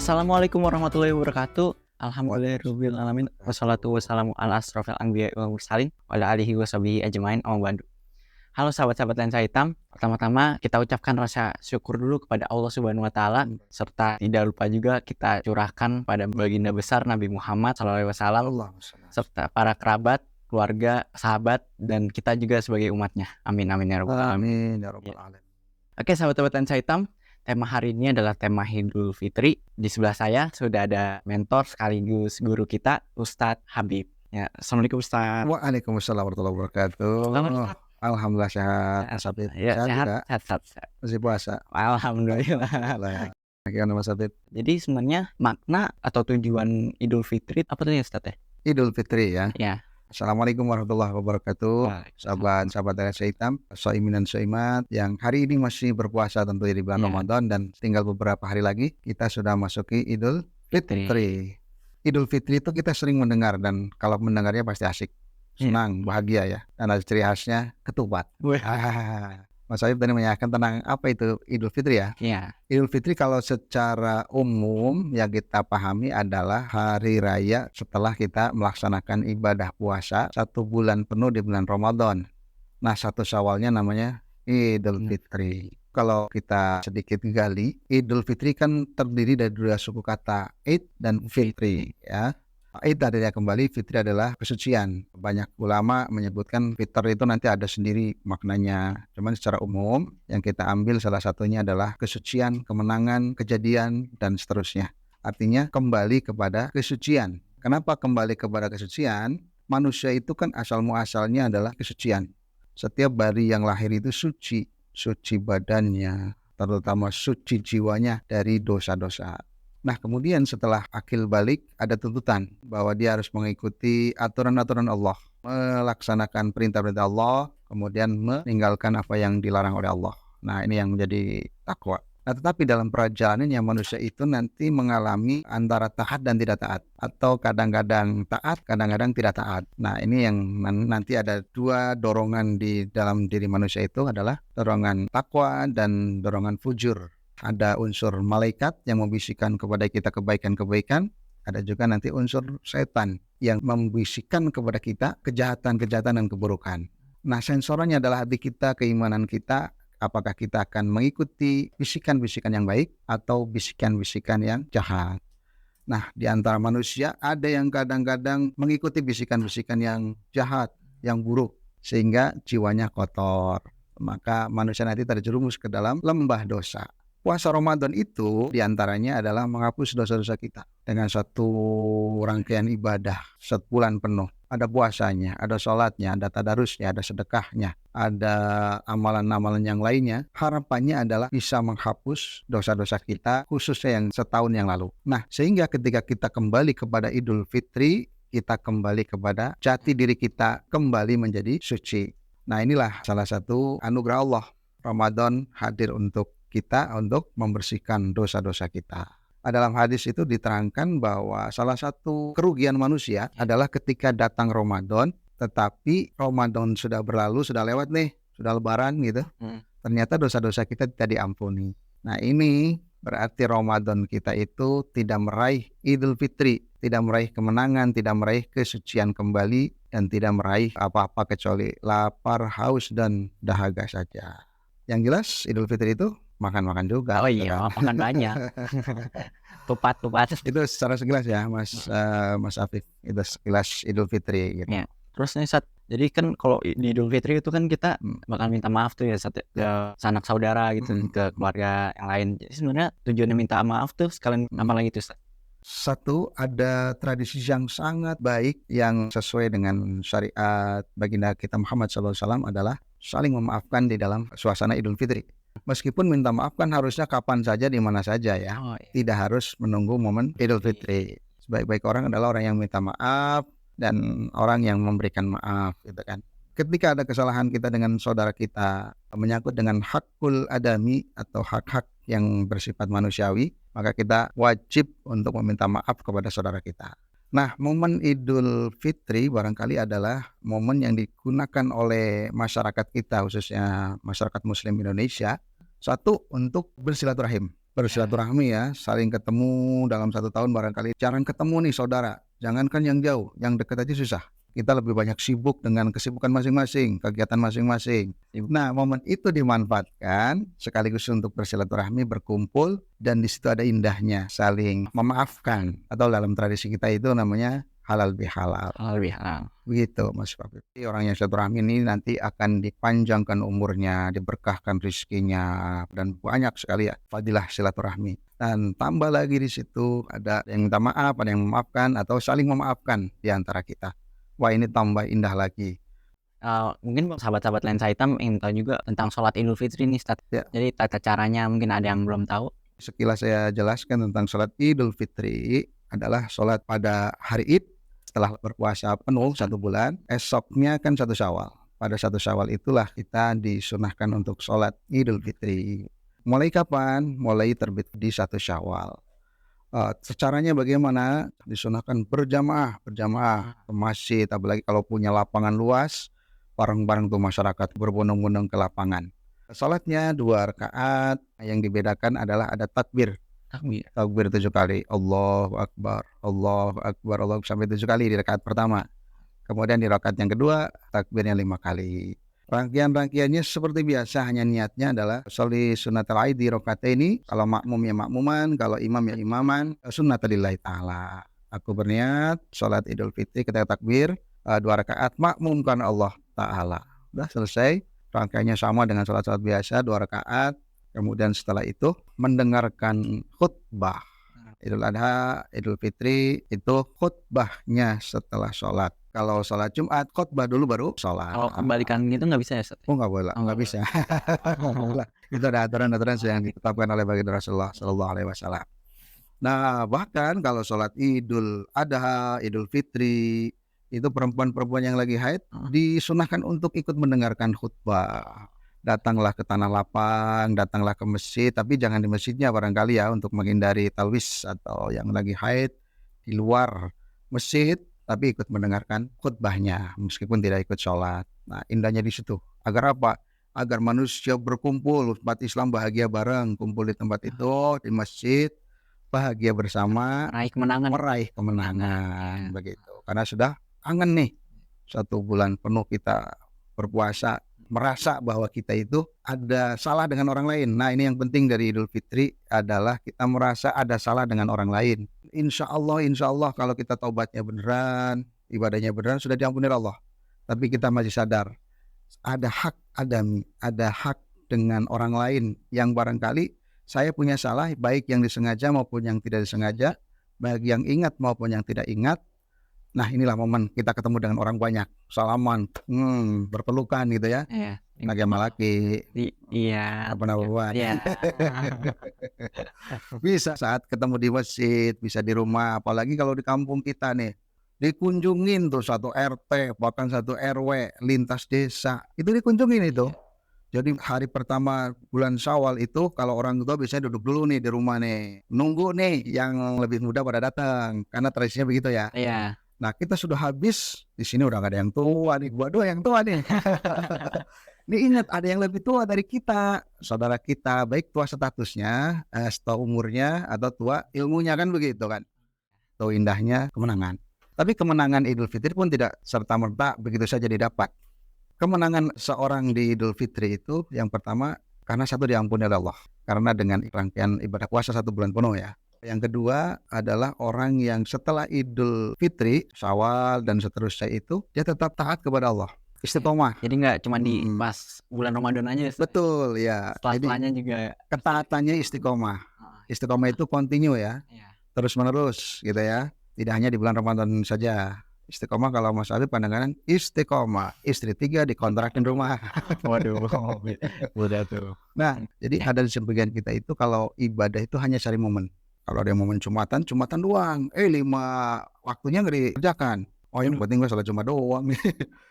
Assalamualaikum warahmatullahi wabarakatuh. Alhamdulillahirabbil alamin. Wassalatu wassalamu ala asrofil anbiya'i wal mursalin wa ala alihi washabihi ajmain. Amma ba'du. Halo sahabat-sahabat lensa hitam. Pertama-tama kita ucapkan rasa syukur dulu kepada Allah Subhanahu wa taala, serta tidak lupa juga kita curahkan pada baginda besar Nabi Muhammad SAW serta para kerabat, keluarga, sahabat, dan kita juga sebagai umatnya. Amin amin ya rabbal alamin. Amin ya rabbal alamin. Oke sahabat-sahabat lensa hitam, tema hari ini adalah tema Idul Fitri. Di sebelah saya sudah ada mentor sekaligus guru kita, Ustadz Habib. Ya, Assalamualaikum Ustadz. Waalaikumsalam warahmatullahi wabarakatuh. Selamat Ustadz. Alhamdulillah sehat. Mas Habib. Ya, Sehat juga. sehat. Masih puasa. Alhamdulillah. Gimana Mas Habib? Jadi sebenarnya makna atau tujuan Idul Fitri apa tuh ya Ustadz ya? Idul Fitri ya. Ya. Assalamualaikum warahmatullahi wabarakatuh. Sahabat-sahabat lensa hitam, shaimin dan shaimat yang hari ini masih berpuasa tentu di bulan Ramadan, dan tinggal beberapa hari lagi kita sudah masuki Idul Fitri. Idul Fitri itu kita sering mendengar, dan kalau mendengarnya pasti asik, senang, bahagia ya. Dan ada ciri khasnya ketupat. Mas Habib tadi menanyakan tentang apa itu Idul Fitri ya. Iya. Idul Fitri kalau secara umum yang kita pahami adalah hari raya setelah kita melaksanakan ibadah puasa 1 bulan penuh di bulan Ramadan. Nah, 1 Syawalnya namanya Idul Fitri. Kalau kita sedikit gali, Idul Fitri kan terdiri dari 2 suku kata, Id dan Fitri ya. Id adalah kembali, Fitri adalah kesucian. Banyak ulama menyebutkan Fitr itu nanti ada sendiri maknanya. Cuman secara umum yang kita ambil salah satunya adalah kesucian, kemenangan, kejadian, dan seterusnya. Artinya kembali kepada kesucian. Kenapa kembali kepada kesucian? Manusia itu kan asal muasalnya adalah kesucian. Setiap bayi yang lahir itu suci. Suci badannya, terutama suci jiwanya dari dosa-dosa. Nah, kemudian setelah akil balik ada tuntutan bahwa dia harus mengikuti aturan-aturan Allah, melaksanakan perintah-perintah Allah, kemudian meninggalkan apa yang dilarang oleh Allah. Nah, ini yang menjadi takwa. Nah, tetapi dalam perjalanannya manusia itu nanti mengalami antara taat dan tidak taat, atau kadang-kadang taat, kadang-kadang tidak taat. Nah, ini yang nanti ada 2 dorongan di dalam diri manusia, itu adalah dorongan takwa dan dorongan fujur. Ada unsur malaikat yang membisikkan kepada kita kebaikan-kebaikan. Ada juga nanti unsur setan yang membisikkan kepada kita kejahatan-kejahatan dan keburukan. Nah, sensorannya adalah hati kita, keimanan kita. Apakah kita akan mengikuti bisikan-bisikan yang baik atau bisikan-bisikan yang jahat. Nah, di antara manusia ada yang kadang-kadang mengikuti bisikan-bisikan yang jahat, yang buruk, sehingga jiwanya kotor. Maka manusia nanti terjerumus ke dalam lembah dosa. Puasa Ramadan itu diantaranya adalah menghapus dosa-dosa kita dengan satu rangkaian ibadah 1 bulan penuh. Ada puasanya, ada sholatnya, ada tadarusnya, ada sedekahnya, ada amalan-amalan yang lainnya. Harapannya adalah bisa menghapus dosa-dosa kita, khususnya yang setahun yang lalu. Nah, sehingga ketika kita kembali kepada Idul Fitri, kita kembali kepada jati diri kita, kembali menjadi suci. Nah, inilah salah satu anugerah Allah. Ramadan hadir untuk kita untuk membersihkan dosa-dosa kita. Dalam hadis itu diterangkan bahwa salah satu kerugian manusia adalah ketika datang Ramadan, tetapi Ramadan sudah berlalu, sudah lewat nih, sudah lebaran gitu. Ternyata dosa-dosa kita tidak diampuni. Nah, ini berarti Ramadan kita itu tidak meraih Idul Fitri, tidak meraih kemenangan, tidak meraih kesucian kembali, dan tidak meraih apa-apa kecuali lapar, haus, dan dahaga saja. Yang jelas Idul Fitri itu makan-makan juga. Oh iya, makan banyak. Tupat. Itu secara sekilas ya, Mas Afif. Itu sekilas Idul Fitri gitu. Ya. Terus nih Sat, jadi kan kalau di Idul Fitri itu kan kita bakal minta maaf tuh ya Sat, ke sanak saudara gitu, ke keluarga yang lain. Jadi sebenarnya tujuannya minta maaf tuh sekalian apa lagi tuh Sat? Satu, ada tradisi yang sangat baik yang sesuai dengan syariat baginda kita Muhammad SAW adalah saling memaafkan di dalam suasana Idul Fitri. Meskipun minta maaf kan harusnya kapan saja, di mana saja ya. Tidak harus menunggu momen Idul Fitri. Sebaik-baik orang adalah orang yang minta maaf dan orang yang memberikan maaf gitu kan. Ketika ada kesalahan kita dengan saudara kita menyangkut dengan hakul adami atau hak-hak yang bersifat manusiawi, maka kita wajib untuk meminta maaf kepada saudara kita. Nah, momen Idul Fitri barangkali adalah momen yang digunakan oleh masyarakat kita, khususnya masyarakat Muslim Indonesia, satu untuk bersilaturahim. bersilaturahmi ya, saling ketemu dalam 1 tahun barangkali jarang ketemu nih saudara. Jangankan yang jauh, yang dekat aja susah. Kita lebih banyak sibuk dengan kesibukan masing-masing, kegiatan masing-masing. Nah, momen itu dimanfaatkan sekaligus untuk bersilaturahmi, berkumpul, dan di situ ada indahnya saling memaafkan, atau dalam tradisi kita itu namanya halal bihalal. Halal bihalal. Begitu Mas Fabri. Orang yang silaturahmi ini nanti akan dipanjangkan umurnya, diberkahkan rezekinya, dan banyak sekali ya fadilah silaturahmi. Dan tambah lagi di situ ada yang minta maaf, ada yang memaafkan, atau saling memaafkan di antara kita. Wah, ini tambah indah lagi. Mungkin sahabat-sahabat lensa hitam ingin tahu juga tentang sholat Idul Fitri nih, Ustaz. Ya. Jadi tata caranya mungkin ada yang belum tahu. Sekilas saya jelaskan tentang sholat Idul Fitri adalah sholat pada hari Id setelah berpuasa penuh 1 bulan. Esoknya kan 1 Syawal. Pada 1 Syawal itulah kita disunahkan untuk sholat Idul Fitri. Mulai kapan? Mulai terbit di 1 Syawal. Caranya bagaimana? Disunahkan berjamaah ke masjid, apalagi kalau punya lapangan luas, bareng-bareng tuh masyarakat berbondong-bondong ke lapangan. Salatnya 2 rakaat, yang dibedakan adalah ada takbir. Takbir 7 kali, Allahu Akbar, Allahu Akbar, Allahu Akbar, sampai 7 kali di rakaat pertama. Kemudian di rakaat yang kedua, takbirnya 5 kali. Rangkaian-rangkaiannya seperti biasa, hanya niatnya adalah sholli sunnatal aid di rakaataini. Kalau makmum ya makmuman, kalau imam ya imaman, sunnatalillahi ta'ala. Aku berniat sholat Idul Fitri ketika takbir 2 rakaat makmumkan Allah Ta'ala. Udah selesai. Rangkaiannya sama dengan sholat-sholat biasa, 2 rakaat. Kemudian setelah itu mendengarkan khutbah. Idul Adha, Idul Fitri itu khutbahnya setelah sholat. Kalau sholat Jumat, khutbah dulu baru sholat. Kalau kebalikan gitu nggak bisa ya, Ustaz? Oh, nggak boleh, nggak bisa. Itu ada aturan-aturan yang ditetapkan oleh baginda Rasulullah Sallallahu Alaihi Wasallam. Nah, bahkan kalau sholat Idul Adha, Idul Fitri, itu perempuan-perempuan yang lagi haid disunahkan untuk ikut mendengarkan khutbah. Datanglah ke tanah lapang, datanglah ke masjid, tapi jangan di masjidnya barangkali ya, untuk menghindari talwis atau yang lagi haid di luar masjid, tapi ikut mendengarkan khutbahnya meskipun tidak ikut sholat. Nah, indahnya di situ. Agar apa? Agar manusia berkumpul, umat Islam bahagia bareng, kumpul di tempat itu, di masjid, bahagia bersama, meraih kemenangan. Begitu. Karena sudah kangen nih, 1 bulan penuh kita berpuasa, merasa bahwa kita itu ada salah dengan orang lain. Nah, ini yang penting dari Idul Fitri adalah kita merasa ada salah dengan orang lain. Insya Allah kalau kita taubatnya beneran, ibadahnya beneran, sudah diampuni Allah. Tapi kita masih sadar ada hak dengan orang lain yang barangkali saya punya salah, baik yang disengaja maupun yang tidak disengaja, baik yang ingat maupun yang tidak ingat. Nah, inilah momen kita ketemu dengan orang banyak, salaman, berpelukan gitu ya. Iya. Laki sama laki. Iya. Apa namanya? Iya. Bisa saat ketemu di masjid, bisa di rumah, apalagi kalau di kampung kita nih, dikunjungin tuh 1 RT, bahkan 1 RW, lintas desa, itu dikunjungin itu. Jadi hari pertama bulan Syawal itu kalau orang tua biasanya duduk dulu nih di rumah nih, nunggu nih yang lebih muda pada datang, karena tradisinya begitu ya. Iya. Nah, kita sudah habis, di sini udah gak ada yang tua nih, gua doang yang tua nih. Ini ingat, ada yang lebih tua dari kita, saudara kita, baik tua statusnya, tua umurnya, atau tua ilmunya, kan begitu kan. Tuh indahnya kemenangan. Tapi kemenangan Idul Fitri pun tidak serta-merta begitu saja didapat. Kemenangan seorang di Idul Fitri itu yang pertama, karena satu diampuni oleh Allah, karena dengan rangkaian ibadah puasa 1 bulan penuh ya. Yang kedua adalah orang yang setelah Idul Fitri, Syawal dan seterusnya itu dia tetap taat kepada Allah, istiqomah. Jadi nggak cuma di pas bulan Ramadan aja. Betul ya. Setelahnya juga ketaatannya istiqomah. Istiqomah itu continue ya, terus menerus gitu ya. Tidak hanya di bulan Ramadan saja. Istiqomah kalau Mas Habib pandangan istiqomah, istri 3 dikontrakin rumah. Waduh, udah tuh. Nah, jadi ada di sebagian kita itu kalau ibadah itu hanya cari momen. Kalau ada momen Jumatan doang. 5 waktunya nggak dikerjakan. Oh, yang penting gue sholat Jumat doang.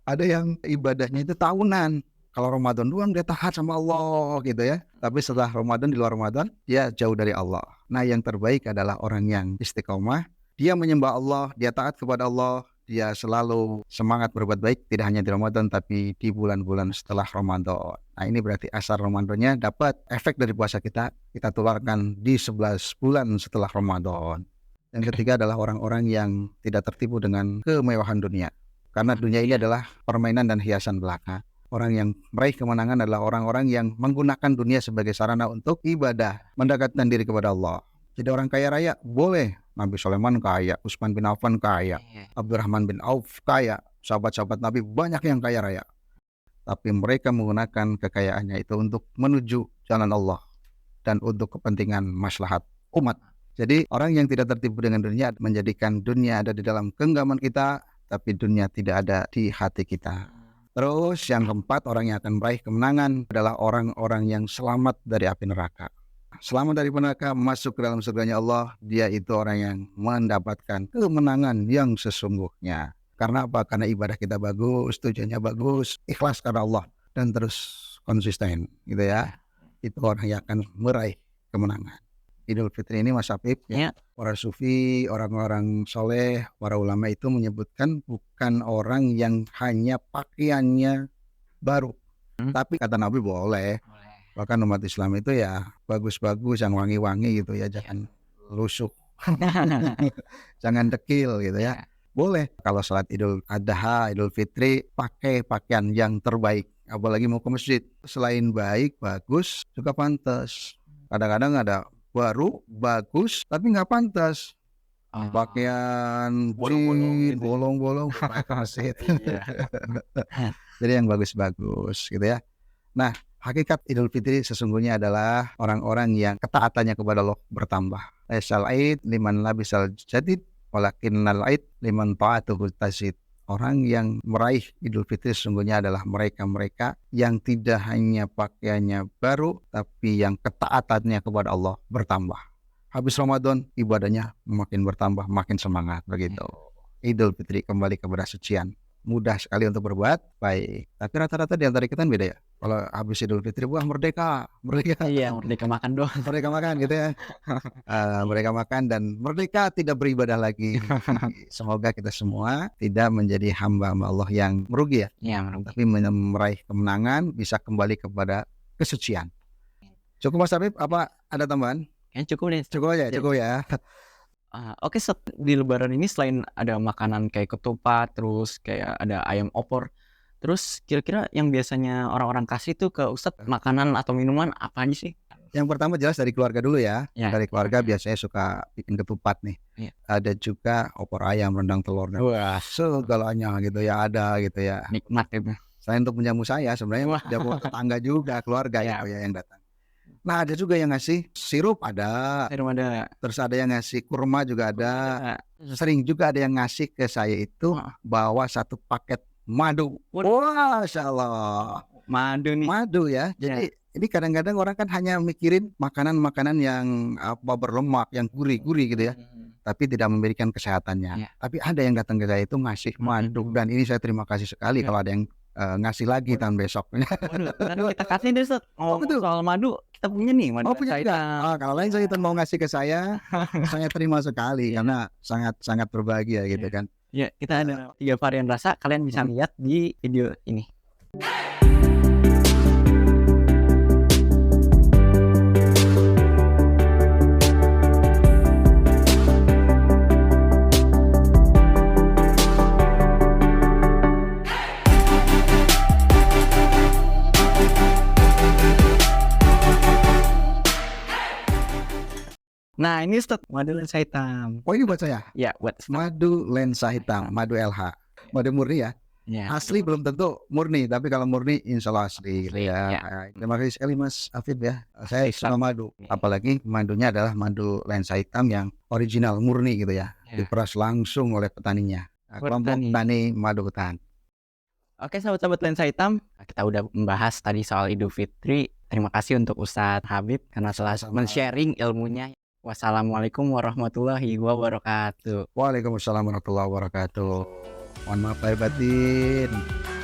Ada yang ibadahnya itu tahunan. Kalau Ramadan doang dia taat sama Allah gitu ya. Tapi setelah Ramadan, di luar Ramadan, dia jauh dari Allah. Nah, yang terbaik adalah orang yang istiqomah. Dia menyembah Allah, dia taat kepada Allah, dia selalu semangat berbuat baik tidak hanya di Ramadan tapi di bulan-bulan setelah Ramadan. Nah, ini berarti asar Ramadannya dapat efek dari puasa kita tularkan di 11 bulan setelah Ramadan. Yang ketiga adalah orang-orang yang tidak tertipu dengan kemewahan dunia. Karena dunia ini adalah permainan dan hiasan belaka. Orang yang meraih kemenangan adalah orang-orang yang menggunakan dunia sebagai sarana untuk ibadah, mendekatkan diri kepada Allah. Jadi orang kaya raya boleh. Nabi Sulaiman kaya, Utsman bin Affan kaya, Abdurrahman bin Auf kaya, sahabat-sahabat Nabi banyak yang kaya raya. Tapi mereka menggunakan kekayaannya itu untuk menuju jalan Allah dan untuk kepentingan maslahat umat. Jadi orang yang tidak tertipu dengan dunia menjadikan dunia ada di dalam genggaman kita, tapi dunia tidak ada di hati kita. Terus yang keempat, orang yang akan meraih kemenangan adalah orang-orang yang selamat dari api neraka. Selamat dari neraka, masuk ke dalam surganya Allah, dia itu orang yang mendapatkan kemenangan yang sesungguhnya. Karena apa? Karena ibadah kita bagus, tujuannya bagus, ikhlas karena Allah, dan terus konsisten gitu ya. Itu orang yang akan meraih kemenangan. Idul Fitri ini Mas Habib, ya. Para sufi, orang-orang soleh, para ulama itu menyebutkan bukan orang yang hanya pakaiannya baru. Tapi kata Nabi boleh. Bahkan umat Islam itu ya bagus-bagus, yang wangi-wangi gitu ya, jangan lusuh, jangan dekil gitu ya. Boleh kalau salat Idul Adha, Idul Fitri pakai pakaian yang terbaik, apalagi mau ke masjid. Selain baik, bagus, juga pantas. Kadang-kadang ada baru, bagus, tapi nggak pantas. Pakaian bolong-bolong pakai ke masjid. Jadi yang bagus-bagus gitu ya. Nah, hakikat Idul Fitri sesungguhnya adalah orang-orang yang ketaatannya kepada Allah bertambah. Laisal aid liman labisal jadid walakinnal aid liman ta'atuhu tazid. Orang yang meraih Idul Fitri sesungguhnya adalah mereka-mereka yang tidak hanya pakaiannya baru, tapi yang ketaatannya kepada Allah bertambah. Habis Ramadan ibadahnya makin bertambah, makin semangat begitu. Idul Fitri kembali kepada sucian. Mudah sekali untuk berbuat baik. Tapi rata-rata di antara kita kan beda ya. Kalau habis Idul Fitri, wah merdeka. Iya, merdeka makan doang. Merdeka makan gitu ya. Merdeka makan dan merdeka tidak beribadah lagi. Semoga kita semua tidak menjadi hamba Allah yang merugi ya. Iya, merugi. Tapi meraih kemenangan, bisa kembali kepada kesucian. Cukup Mas Habib, apa ada tambahan? Kayaknya cukup deh. Cukup ya. Oke, di Lebaran ini selain ada makanan kayak ketupat, terus kayak ada ayam opor, terus kira-kira yang biasanya orang-orang kasih tuh ke Ustadz makanan atau minuman apa aja sih? Yang pertama jelas dari keluarga dulu ya. Dari keluarga biasanya suka bikin ketupat nih. Ada juga opor ayam, rendang telur, Wah, segalanya gitu ya ada gitu ya. nikmat itu. Selain untuk menjamu saya, sebenarnya ada tetangga juga, keluarga gitu ya yang datang. Nah, ada juga yang ngasih sirup ada. Terus ada yang ngasih kurma juga ada. Sering juga ada yang ngasih ke saya itu bawa satu paket madu. Wah, Masya Allah. Madu nih. Madu ya. Jadi ini kadang-kadang orang kan hanya mikirin makanan-makanan yang berlemak, yang gurih-gurih gitu ya. Tapi tidak memberikan kesehatannya. Tapi ada yang datang ke saya itu ngasih madu. Dan ini saya terima kasih sekali kalau ada yang ngasih lagi tahun besok. Waduh, kita kasih deh Ustadz. Soal madu kita punya nih madu. Punya juga. Kalau lain saya mau ngasih ke saya terima sekali karena sangat berbahagia gitu kan. Ya, kita ada 3 varian rasa, kalian bisa lihat di video ini. Nah, ini Ustadz, madu lensa hitam. Oh, ini buat saya? Ya, buat madu lensa hitam, madu LH. Madu murni ya? Asli belum tentu murni, tapi kalau murni insya Allah asli. Terima kasih sekali Mas Afid ya. Saya suka madu. Apalagi madunya adalah madu lensa hitam yang original, murni gitu ya. Diperas langsung oleh petaninya. Kelompok Tani Madu Hutan. Oke, sahabat-sahabat lensa hitam, kita udah membahas tadi soal Idul Fitri. Terima kasih untuk Ustadz Habib karena telah men-sharing ilmunya. Wassalamualaikum warahmatullahi wabarakatuh. Waalaikumsalam warahmatullahi wabarakatuh. Mohon maaf lahir batin.